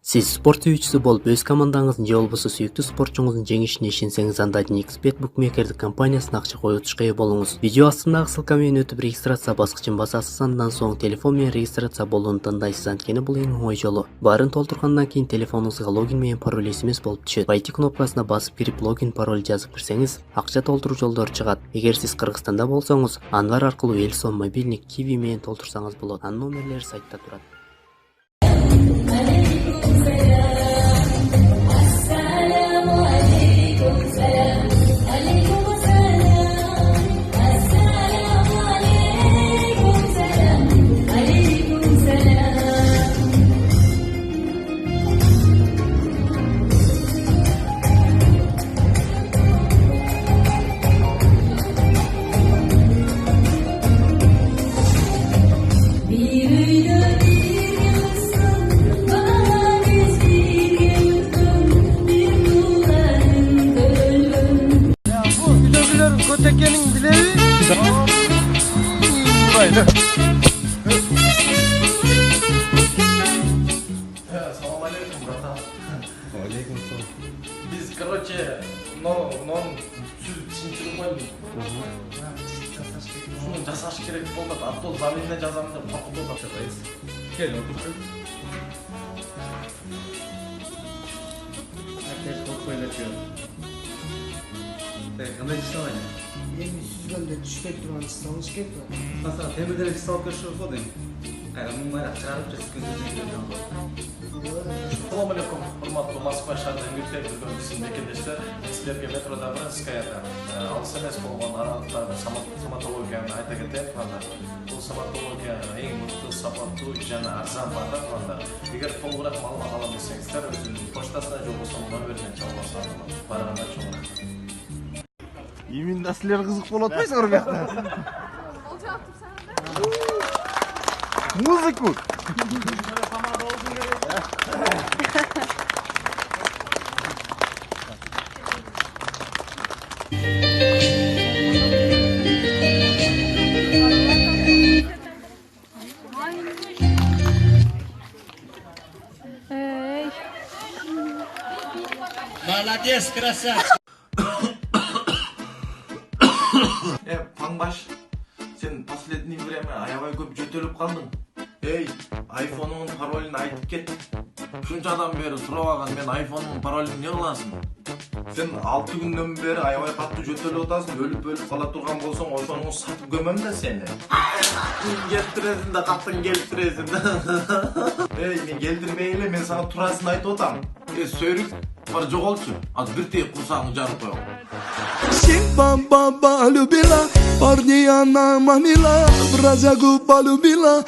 Сиз спорт сүйүүчүсү болуп, өз командаңыздын же болбосо сүйүктүү спортчуңуздун жеңишине ишенсеңиз, анда XBet букмекердик компаниясына акча коюутушка ээ болуңуз. Видео астындагы ссылка менен өтүп регистрация баскычын басасыз, андан соң телефон менен регистрация болууну тандайсыз. Анткени бул эң оңой жолу. Баарын толтургандан кийин телефонуңузга логин менен пароль SMS болуп түшөт. Войти кнопкасына басып кирип логин пароль жазып кирсеңиз, акча толтуруу жолдору чыгат. Эгер сиз Кыргызстанда болсоңуз, Анвар аркылуу Элсон мобильник Kiwi менен толтурсаңыз болот. Анын номерлери сайтта турат. Kötekenin bileği buraydı. Assalamualaikum, bratан. Алейкумсалам. Biz, короче, non süt sintirip koydum. Şunu жасаш керек болды. Аттол замене жазамын деп тапқылып жатырсыз. Gel otur. Herkes korkuyla diyor. Qanday ishlayman? Endi süzganda tushpay turgan istamiz ketdi. Masalan, temirdan ish solib berish bo'ldi. Mummayroq chiqarib chiqib Assalomu alaykum, hurmatli Moskva shahridan yurtdagi bo'lgan bekendeshlar. Sizlarga metroda Bratskayada alыс емес bo'lgan aralıqlarda stomatologiyani ayta ketayapman. Bu stomatologiya eng mutlu, savodli jana arzon bo'ladi. Agar to'g'riroq ma'lumot ola bilsangizlar, o'zimning pochtasida jo bo'lsa nomerni chalmasan. Barabanda cho'nglar. Именно силер кызык болот го сор бакта. Музыку. Молодец, красавчик. Паңбаш, сен последний время аябай көп жөтөлүп калдың. Эй, айфонуңдун паролун айтып кет. Ушунчадан бери сурабаган мен айфонуңдун паролун эмне кыласың? Сен 6 күндөн бери аябай катуу жөтөлүп атасың, өлүп кала турган болсоң, ошону сатып көмөм да сени. Келтиресиң да каттың келтиресиң да. Эй, мен келтирбей эле, мен сага турасын айтып атам. Сөрүк бар жоголчу. Азыр бир тек курсагыңды жарып коём. Баба любила, парни она мамила, бразягу полюбила.